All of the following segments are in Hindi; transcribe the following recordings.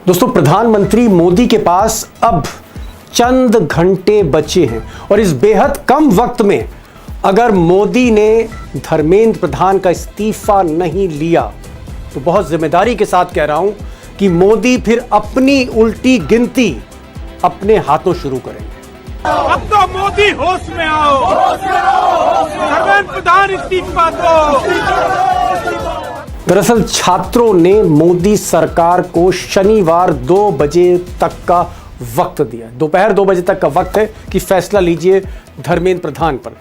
दोस्तों, प्रधानमंत्री मोदी के पास अब चंद घंटे बचे हैं और इस बेहद कम वक्त में अगर मोदी ने धर्मेंद्र प्रधान का इस्तीफा नहीं लिया तो बहुत जिम्मेदारी के साथ कह रहा हूं कि मोदी फिर अपनी उल्टी गिनती अपने हाथों शुरू करेंगे। अब तो मोदी होश में आओ, धर्मेंद्र प्रधान इस्तीफा दो। दरअसल छात्रों ने मोदी सरकार को शनिवार 2 बजे तक का वक्त दिया। दोपहर 2 बजे तक का वक्त है कि फैसला लीजिए धर्मेंद्र प्रधान पर।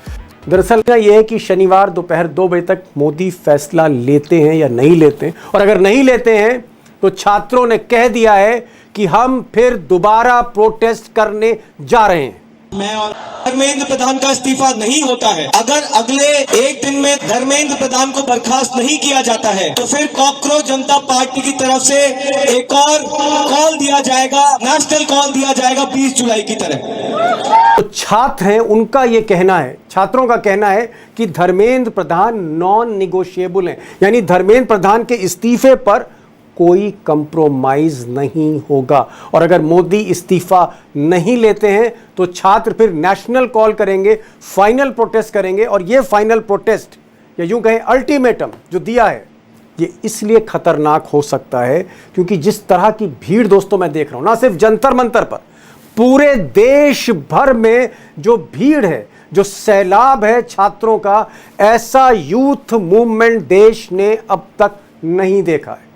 दरअसल यह है कि शनिवार दोपहर 2 बजे तक मोदी फैसला लेते हैं या नहीं लेते हैं, और अगर नहीं लेते हैं तो छात्रों ने कह दिया है कि हम फिर दोबारा प्रोटेस्ट करने जा रहे हैं। मैं और धर्मेंद्र प्रधान का इस्तीफा नहीं होता है, अगर अगले एक दिन में धर्मेंद्र प्रधान को बर्खास्त नहीं किया जाता है तो फिर कॉकरोच जनता पार्टी की तरफ से एक और कॉल दिया जाएगा, नेशनल कॉल दिया जाएगा 20 जुलाई की तरह। तो छात्र हैं, उनका ये कहना है, छात्रों का कहना है कि धर्मेंद्र प्रधान नॉन निगोशिएबल हैं, यानी धर्मेंद्र प्रधान के इस्तीफे पर कोई कंप्रोमाइज नहीं होगा। और अगर मोदी इस्तीफा नहीं लेते हैं तो छात्र फिर नेशनल कॉल करेंगे, फाइनल प्रोटेस्ट करेंगे। और ये फाइनल प्रोटेस्ट या यूं कहें अल्टीमेटम जो दिया है, ये इसलिए खतरनाक हो सकता है क्योंकि जिस तरह की भीड़ दोस्तों मैं देख रहा हूं, ना सिर्फ जंतर मंतर पर, पूरे देश भर में जो भीड़ है, जो सैलाब है छात्रों का, ऐसा यूथ मूवमेंट देश ने अब तक नहीं देखा है।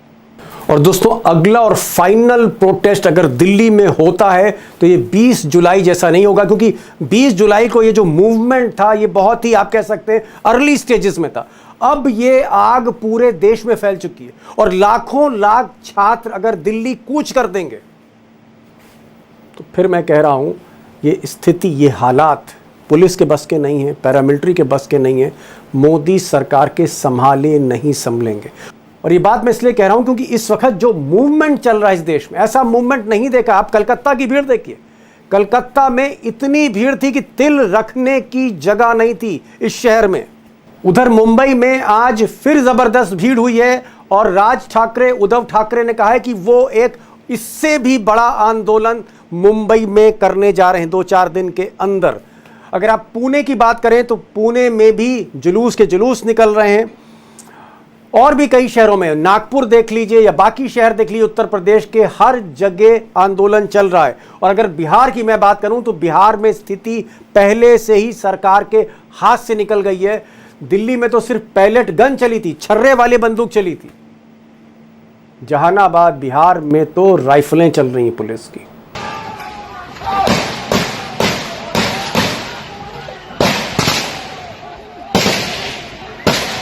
और दोस्तों, अगला और फाइनल प्रोटेस्ट अगर दिल्ली में होता है तो ये 20 जुलाई जैसा नहीं होगा, क्योंकि 20 जुलाई को ये जो मूवमेंट था ये बहुत ही, आप कह सकते हैं, अर्ली स्टेजेस में था। अब ये आग पूरे देश में फैल चुकी है और लाखों लाख छात्र अगर दिल्ली कूच कर देंगे तो फिर मैं कह रहा हूं ये स्थिति, ये हालात पुलिस के बस के नहीं है, पैरामिलिट्री के बस के नहीं है, मोदी सरकार के संभाले नहीं संभलेंगे। और ये बात मैं इसलिए कह रहा हूं क्योंकि इस वक्त जो मूवमेंट चल रहा है इस देश में, ऐसा मूवमेंट नहीं देखा। आप कलकत्ता की भीड़ देखिए, कलकत्ता में इतनी भीड़ थी कि तिल रखने की जगह नहीं थी इस शहर में। उधर मुंबई में आज फिर जबरदस्त भीड़ हुई है और राज ठाकरे, उद्धव ठाकरे ने कहा है कि वो एक इससे भी बड़ा आंदोलन मुंबई में करने जा रहे हैं 2-4 दिन के अंदर। अगर आप पुणे की बात करें तो पुणे में भी जुलूस के जुलूस निकल रहे हैं, और भी कई शहरों में, नागपुर देख लीजिए या बाकी शहर देख लीजिए, उत्तर प्रदेश के हर जगह आंदोलन चल रहा है। और अगर बिहार की मैं बात करूं तो बिहार में स्थिति पहले से ही सरकार के हाथ से निकल गई है। दिल्ली में तो सिर्फ पैलेट गन चली थी, छर्रे वाली बंदूक चली थी। जहानाबाद बिहार में तो राइफलें चल रही हैं पुलिस की।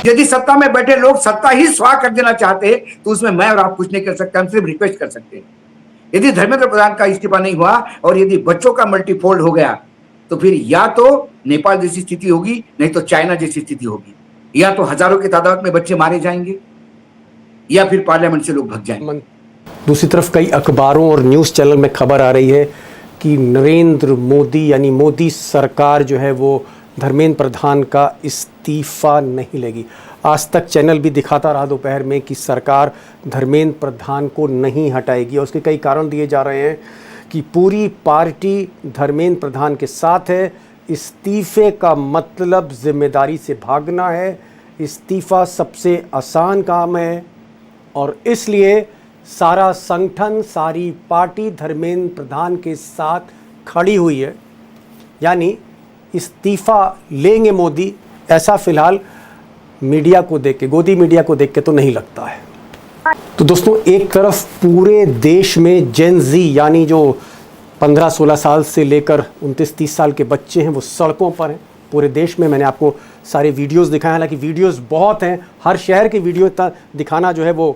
यदि सत्ता में बैठे लोग सत्ता ही स्वाह कर देना चाहते हैं तो उसमें मैं और आप कुछ नहीं कर सकते, हम सिर्फ रिक्वेस्ट कर सकते हैं। यदि धर्मेंद्र प्रधान का इस्तीफा नहीं हुआ और यदि बच्चों का मल्टीफोल्ड हो गया तो फिर या तो नेपाल जैसी स्थिति होगी, नहीं तो चाइना जैसी स्थिति होगी। या तो हजारों की तादाद में बच्चे मारे जाएंगे या फिर पार्लियामेंट से लोग भाग जाएंगे। दूसरी तरफ कई अखबारों और न्यूज़ चैनल में खबर आ रही है कि नरेंद्र मोदी यानी मोदी सरकार जो है वो धर्मेंद्र प्रधान का इस्तीफा नहीं लेगी। आज तक चैनल भी दिखाता रहा दोपहर में कि सरकार धर्मेंद्र प्रधान को नहीं हटाएगी, और उसके कई कारण दिए जा रहे हैं कि पूरी पार्टी धर्मेंद्र प्रधान के साथ है। इस्तीफे का मतलब जिम्मेदारी से भागना है, इस्तीफा सबसे आसान काम है, और इसलिए सारा संगठन, सारी पार्टी धर्मेंद्र प्रधान के साथ खड़ी हुई है। यानी इस्तीफा लेंगे मोदी, ऐसा फिलहाल मीडिया को देख के, गोदी मीडिया को देख के तो नहीं लगता है। तो दोस्तों, एक तरफ पूरे देश में जेन जी यानी जो 15-16 साल से लेकर 29-30 साल के बच्चे हैं वो सड़कों पर हैं पूरे देश में। मैंने आपको सारे वीडियोस दिखाए, हालांकि वीडियोस बहुत हैं, हर शहर की वीडियो इतना दिखाना जो है वो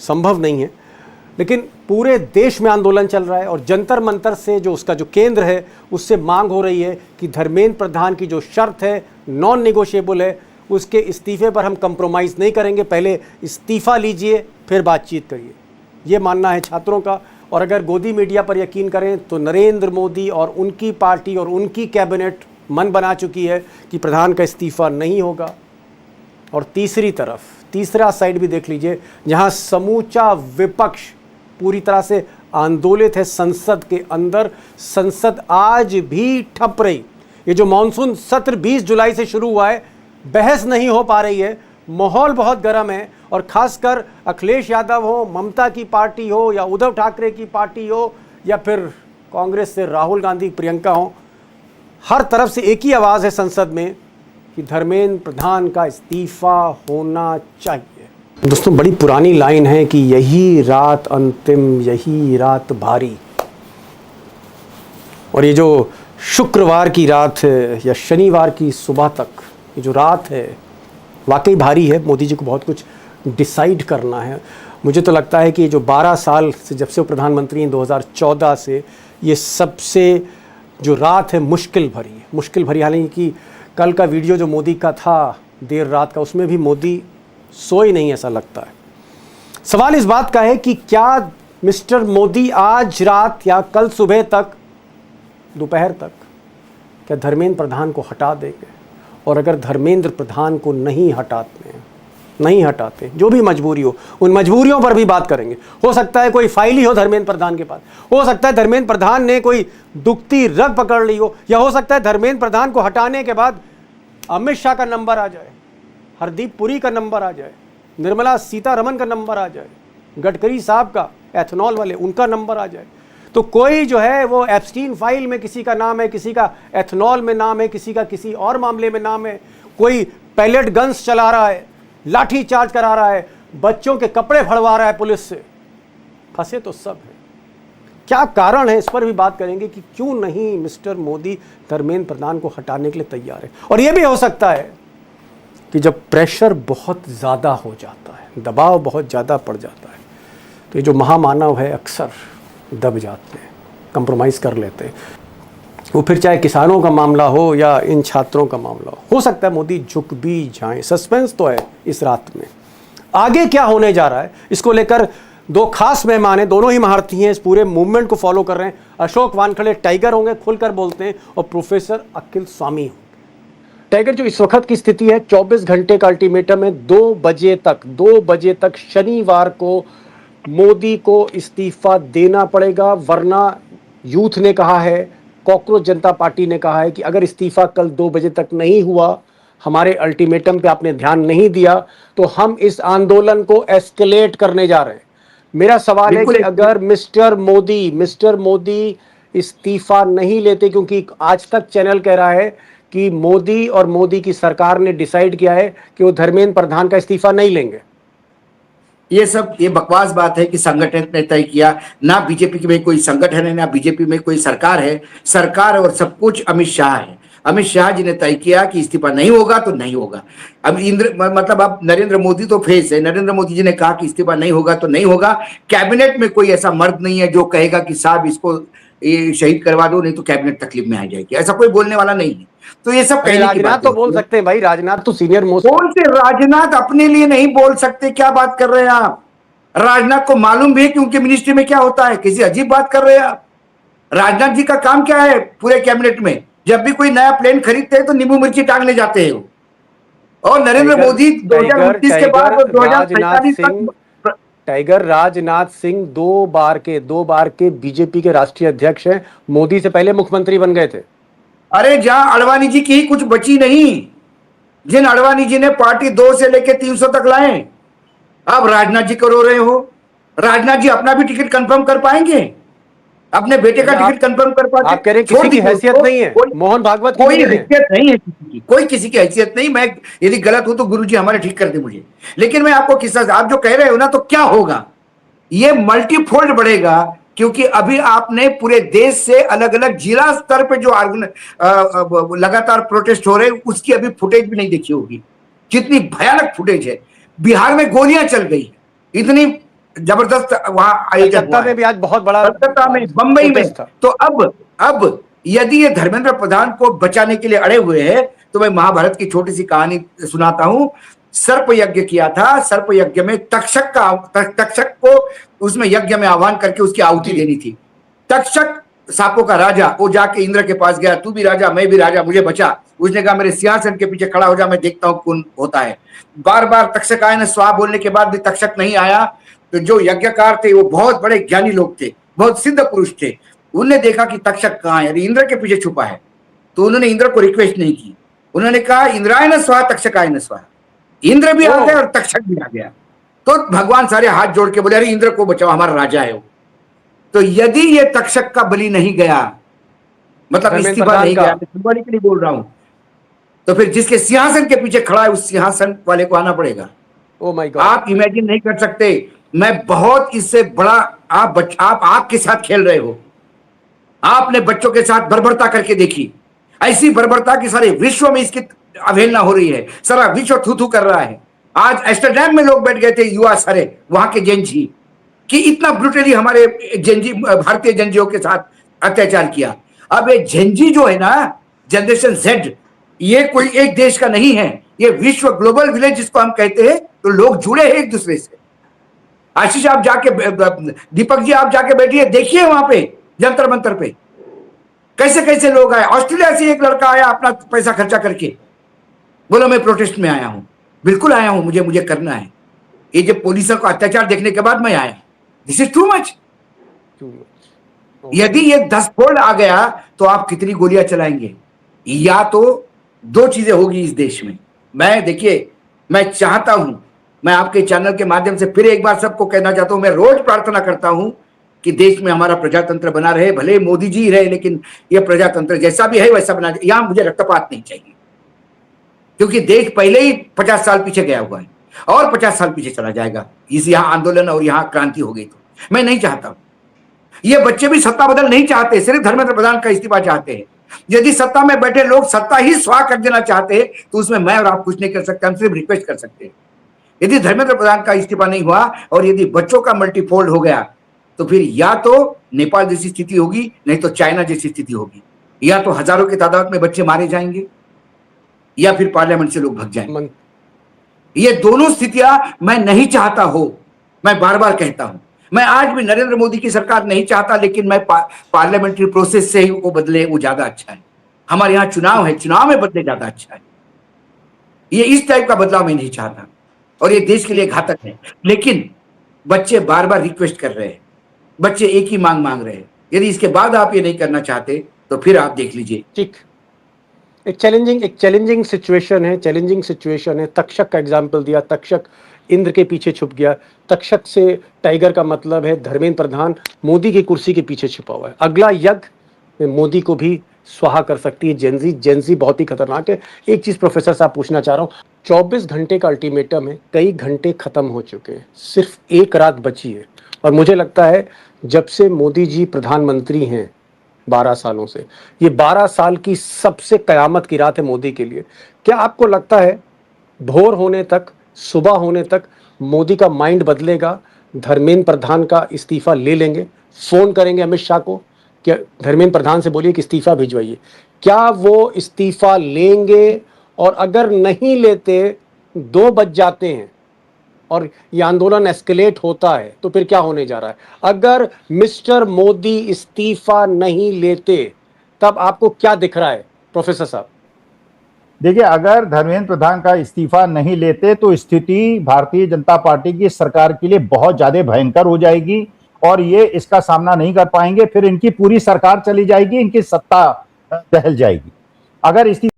संभव नहीं है, लेकिन पूरे देश में आंदोलन चल रहा है। और जंतर मंतर से जो उसका जो केंद्र है उससे मांग हो रही है कि धर्मेंद्र प्रधान की जो शर्त है, नॉन निगोशिएबल है, उसके इस्तीफे पर हम कंप्रोमाइज़ नहीं करेंगे, पहले इस्तीफा लीजिए फिर बातचीत करिए, ये मानना है छात्रों का। और अगर गोदी मीडिया पर यकीन करें तो नरेंद्र मोदी और उनकी पार्टी और उनकी कैबिनेट मन बना चुकी है कि प्रधान का इस्तीफा नहीं होगा। और तीसरी तरफ, तीसरा साइड भी देख लीजिए, जहां समूचा विपक्ष पूरी तरह से आंदोलित है संसद के अंदर। संसद आज भी ठप रही। ये जो मॉनसून सत्र 20 जुलाई से शुरू हुआ है, बहस नहीं हो पा रही है, माहौल बहुत गर्म है। और खासकर अखिलेश यादव हो, ममता की पार्टी हो, या उद्धव ठाकरे की पार्टी हो, या फिर कांग्रेस से राहुल गांधी, प्रियंका हो, हर तरफ से एक ही आवाज़ है संसद में कि धर्मेंद्र प्रधान का इस्तीफा होना चाहिए। दोस्तों, बड़ी पुरानी लाइन है कि यही रात अंतिम, यही रात भारी। और ये जो शुक्रवार की रात है या शनिवार की सुबह तक ये जो रात है, वाकई भारी है। मोदी जी को बहुत कुछ डिसाइड करना है। मुझे तो लगता है कि ये जो 12 साल से, जब से वो प्रधानमंत्री हैं 2014 से, ये सबसे जो रात है मुश्किल भरी है। मुश्किल भरी, हालांकि कल का वीडियो जो मोदी का था देर रात का, उसमें भी मोदी सोए नहीं ऐसा लगता है। सवाल इस बात का है कि क्या मिस्टर मोदी आज रात या कल सुबह तक, दोपहर तक, क्या धर्मेंद्र प्रधान को हटा देंगे? और अगर धर्मेंद्र प्रधान को नहीं हटाते, जो भी मजबूरी हो, उन मजबूरियों पर भी बात करेंगे। हो सकता है कोई फाइल ही हो धर्मेंद्र प्रधान के पास, हो सकता है धर्मेंद्र प्रधान ने कोई दुखती रग पकड़ ली हो, या हो सकता है धर्मेंद्र प्रधान को हटाने के बाद अमित शाह का नंबर आ जाए, हरदीप पुरी का नंबर आ जाए, निर्मला सीतारमण का नंबर आ जाए, गडकरी साहब का, एथेनॉल वाले, उनका नंबर आ जाए। तो कोई जो है वो एप्स्टीन फाइल में किसी का नाम है, किसी का एथेनॉल में नाम है, किसी का किसी और मामले में नाम है, कोई पैलेट गन्स चला रहा है, लाठी चार्ज करा रहा है, बच्चों के कपड़े फड़वा रहा है पुलिस से। फंसे तो सब है। क्या कारण है, इस पर भी बात करेंगे कि क्यों नहीं मिस्टर मोदी धर्मेंद्र प्रधान को हटाने के लिए तैयार है। और यह भी हो सकता है कि जब प्रेशर बहुत ज़्यादा हो जाता है, दबाव बहुत ज़्यादा पड़ जाता है, तो ये जो महामानव है अक्सर दब जाते हैं, कंप्रोमाइज़ कर लेते हैं। वो फिर चाहे किसानों का मामला हो या इन छात्रों का मामला हो सकता है मोदी झुक भी जाएं। सस्पेंस तो है इस रात में। आगे क्या होने जा रहा है, इसको लेकर दो खास मेहमान हैं, दोनों ही महारथी हैं, इस पूरे मूवमेंट को फॉलो कर रहे हैं। अशोक वानखड़े टाइगर होंगे, खुलकर बोलते हैं, और प्रोफेसर अखिल स्वामी होंगे। टाइगर, जो इस वक्त की स्थिति है, 24 घंटे का अल्टीमेटम है, 2 बजे तक शनिवार को मोदी को इस्तीफा देना पड़ेगा, वरना यूथ ने कहा है, कॉकरोच जनता पार्टी ने कहा है कि अगर इस्तीफा कल 2 बजे तक नहीं हुआ, हमारे अल्टीमेटम पे आपने ध्यान नहीं दिया, तो हम इस आंदोलन को एस्केलेट करने जा रहे हैं। मेरा सवाल है कि अगर मिस्टर मोदी इस्तीफा नहीं लेते, क्योंकि आज तक चैनल कह रहा है कि मोदी और मोदी की सरकार ने डिसाइड किया है कि वो धर्मेंद्र प्रधान का इस्तीफा नहीं लेंगे। ये बकवास बात है कि संगठन ने तय किया। ना बीजेपी में कोई संगठन है, ना बीजेपी में कोई सरकार है। सरकार और सब कुछ अमित शाह है। अमित शाह जी ने तय किया कि इस्तीफा नहीं होगा तो नहीं होगा। अब अब नरेंद्र मोदी तो फेस है। नरेंद्र मोदी जी ने कहा कि इस्तीफा नहीं होगा तो नहीं होगा। कैबिनेट में कोई ऐसा मर्द नहीं है जो कहेगा कि साहब इसको ये शहीद करवा दो, नहीं तो कैबिनेट तकलीफ में आ जाएगी। ऐसा कोई बोलने वाला नहीं है। तो ये सब राजनाथ तो बोल सकते हैं भाई, राजनाथ तो सीनियर मोस्ट। कौन से राजनाथ अपने लिए नहीं बोल सकते? क्या बात कर रहे हैं आप? राजनाथ को मालूम भी है कि उनके मिनिस्ट्री में क्या होता है। किसी अजीब बात कर रहे हैं आप। राजनाथ जी का काम क्या है पूरे कैबिनेट में? जब भी कोई नया प्लेन खरीदते हैं तो नींबू मिर्ची टांगने जाते हैं। और नरेंद्र मोदी 2029 के बाद 2047 टाइगर राजनाथ सिंह दो बार के बीजेपी के राष्ट्रीय अध्यक्ष हैं। मोदी से पहले मुख्यमंत्री बन गए थे। अरे जहां अडवाणी जी की ही कुछ बची नहीं, जिन अडवाणी जी ने पार्टी 2 से लेकर 300 तक लाए, अब राजनाथ जी को रो रहे हो। राजनाथ जी अपना भी टिकट कंफर्म कर पाएंगे? अपने बेटे का टिकट कंफर्म कर पाएंगे? आप कह रहे किसी की हैसियत नहीं है? मोहन भागवत की कोई हैसियत नहीं है, कोई किसी की हैसियत नहीं। मैं यदि गलत हूं तो गुरुजी हमारे ठीक कर दे मुझे। लेकिन मैं आपको किस्सा, आप जो कह रहे हो ना, तो क्या होगा, ये मल्टीफोल्ड बढ़ेगा। क्योंकि अभी आपने पूरे देश से अलग अलग जिला स्तर पे जो लगातार प्रोटेस्ट हो रहे हैं, उसकी अभी फुटेज भी नहीं देखी होगी। कितनी भयानक फुटेज है। बिहार में गोलियां चल गई, इतनी जबरदस्त वहां आयोजन में भी आज बहुत बड़ा, कलकत्ता में, बंबई में। तो अब यदि ये धर्मेंद्र प्रधान को बचाने के लिए अड़े हुए हैं, तो मैं महाभारत की छोटी सी कहानी सुनाता हूं। सर्प यज्ञ किया था। सर्प यज्ञ में तक्षक को उसमें यज्ञ में आह्वान करके उसकी आहुति देनी थी। तक्षक सांपों का राजा, वो जाके इंद्र के पास गया, तू भी राजा मैं भी राजा, मुझे बचा। उसने कहा मेरे सिंहासन के पीछे खड़ा हो जा, मैं देखता हूं कौन होता है। बार बार तक्षक आए ने स्वाहा बोलने के बाद भी तक्षक नहीं आया। तो जो यज्ञकार थे वो बहुत बड़े ज्ञानी लोग थे, बहुत सिद्ध पुरुष थे, उन्होंने देखा कि तक्षक कहाँ है, इंद्र के पीछे छुपा है, तो उन्होंने इंद्र को रिक्वेस्ट नहीं की, उन्होंने कहा इंद्राय न स्वाहा तक्षकाय न स्वाहा। इंद्र भी आ गया और तक्षक भी आ गया, तो भगवान सारे हाथ जोड़ के बोले अरे इंद्र को बचाओ, हमारा राजा है वो। तो यदि ये तक्षक का बलि नहीं गया, मतलब इस्तीफा नहीं गया, सिंबॉलिक के लिए बोल रहा हूं, तो फिर जिसके सिंहासन के पीछे खड़ा है उस सिंहासन वाले को आना पड़ेगा। ओ माय गॉड, आप इमेजिन नहीं कर सकते, मैं बहुत इससे बड़ा आप के साथ खेल रहे हो, आपने बच्चों के साथ बर्बरता करके देखी, ऐसी बर्बरता की सारे विश्व में इसकी अवहेलना हो रही है, सारा विश्व थू थू कर रहा है। आज एम्स्टरडैम में लोग बैठ गए थे युवा सारे वहां के जेनजी, कि इतना ब्रूटली हमारे जेनजी भारतीय जेनजियों के साथ अत्याचार किया। अब ये जेनजी जो है ना, जनरेशन जेड, ये कोई एक देश का नहीं है, ये विश्व ग्लोबल विलेज जिसको हम कहते हैं, तो लोग जुड़े हैं एक दूसरे से। आशीष आप जाके, दीपक जी आप जाके बैठिए, देखिए वहां पे जंतर मंतर पे कैसे कैसे लोग आए। ऑस्ट्रेलिया से एक लड़का आया अपना पैसा खर्चा करके, बोलो मैं प्रोटेस्ट में आया हूं। बिल्कुल आया हूं, मुझे करना है। ये जब पुलिस का अत्याचार देखने के बाद मैं आया, दिस इज टू मच। यदि ये 10 फोल्ड आ गया तो आप कितनी गोलियां चलाएंगे? या तो दो चीजें होगी इस देश में। मैं देखिए, मैं चाहता हूं, मैं आपके चैनल के माध्यम से फिर एक बार सबको कहना चाहता हूं, मैं रोज प्रार्थना करता हूं कि देश में हमारा प्रजातंत्र बना रहे, भले मोदी जी रहे, लेकिन यह प्रजातंत्र जैसा भी है वैसा बना। यहां मुझे रक्तपात नहीं चाहिए, क्योंकि देश पहले ही 50 साल पीछे गया हुआ है और 50 साल पीछे चला जाएगा इस यहां आंदोलन और यहां क्रांति हो गई तो। मैं नहीं चाहता। ये बच्चे भी सत्ता बदल नहीं चाहते, सिर्फ धर्मेंद्र प्रधान का इस्तीफा चाहते हैं। यदि सत्ता में बैठे लोग सत्ता ही स्वाहा कर देना चाहते हैं तो उसमें मैं और आप कुछ नहीं कर सकते, हम सिर्फ रिक्वेस्ट कर सकते हैं। यदि धर्मेंद्र प्रधान का इस्तीफा नहीं हुआ और यदि बच्चों का मल्टीफोल्ड हो गया, तो फिर या तो नेपाल जैसी स्थिति होगी, नहीं तो चाइना जैसी स्थिति होगी। या तो हजारों की तादाद में बच्चे मारे जाएंगे, या फिर पार्लियामेंट से लोग भग जाएंगे। ये दोनों स्थितियां मैं नहीं चाहता हो। मैं बार बार कहता हूं, मैं आज भी नरेंद्र मोदी की सरकार नहीं चाहता, लेकिन मैं पार्लियामेंट्री प्रोसेस से ही वो बदले, वो ज्यादा अच्छा है। हमारे यहाँ चुनाव है, चुनाव में बदले ज्यादा अच्छा है। ये इस टाइप का बदलाव मैं नहीं चाहता और ये देश के लिए घातक है। लेकिन बच्चे बार बार रिक्वेस्ट कर रहे हैं, बच्चे एक ही मांग रहे हैं। यदि इसके बाद आप ये नहीं करना चाहते तो फिर आप देख लीजिए। ठीक, एक चैलेंजिंग सिचुएशन है। तक्षक का एग्जाम्पल दिया, तक्षक इंद्र के पीछे छुप गया। तक्षक से टाइगर का मतलब है धर्मेंद्र प्रधान मोदी की कुर्सी के पीछे छुपा हुआ है। अगला यज्ञ में मोदी को भी स्वाहा कर सकती है जेनजी बहुत ही खतरनाक है। एक चीज प्रोफेसर साहब पूछना चाह रहा हूँ, 24 घंटे का अल्टीमेटम है, कई घंटे खत्म हो चुके हैं, सिर्फ एक रात बची है। और मुझे लगता है जब से मोदी जी प्रधानमंत्री हैं 12 सालों से, ये 12 साल की सबसे कयामत की रात है मोदी के लिए। क्या आपको लगता है भोर होने तक, सुबह होने तक मोदी का माइंड बदलेगा, धर्मेंद्र प्रधान का इस्तीफा ले लेंगे, फोन करेंगे अमित शाह को, क्या धर्मेंद्र प्रधान से बोलिए कि इस्तीफा भिजवाइए? क्या वो इस्तीफा लेंगे? और अगर नहीं लेते, 2 बज जाते हैं और ये आंदोलन एस्केलेट होता है, तो फिर क्या होने जा रहा है? अगर मिस्टर मोदी इस्तीफा नहीं लेते, तब आपको क्या दिख रहा है प्रोफेसर साहब? देखिए, अगर धर्मेंद्र प्रधान का इस्तीफा नहीं लेते तो स्थिति भारतीय जनता पार्टी की सरकार के लिए बहुत ज्यादा भयंकर हो जाएगी और ये इसका सामना नहीं कर पाएंगे। फिर इनकी पूरी सरकार चली जाएगी, इनकी सत्ता दहल जाएगी। अगर इस्तीफा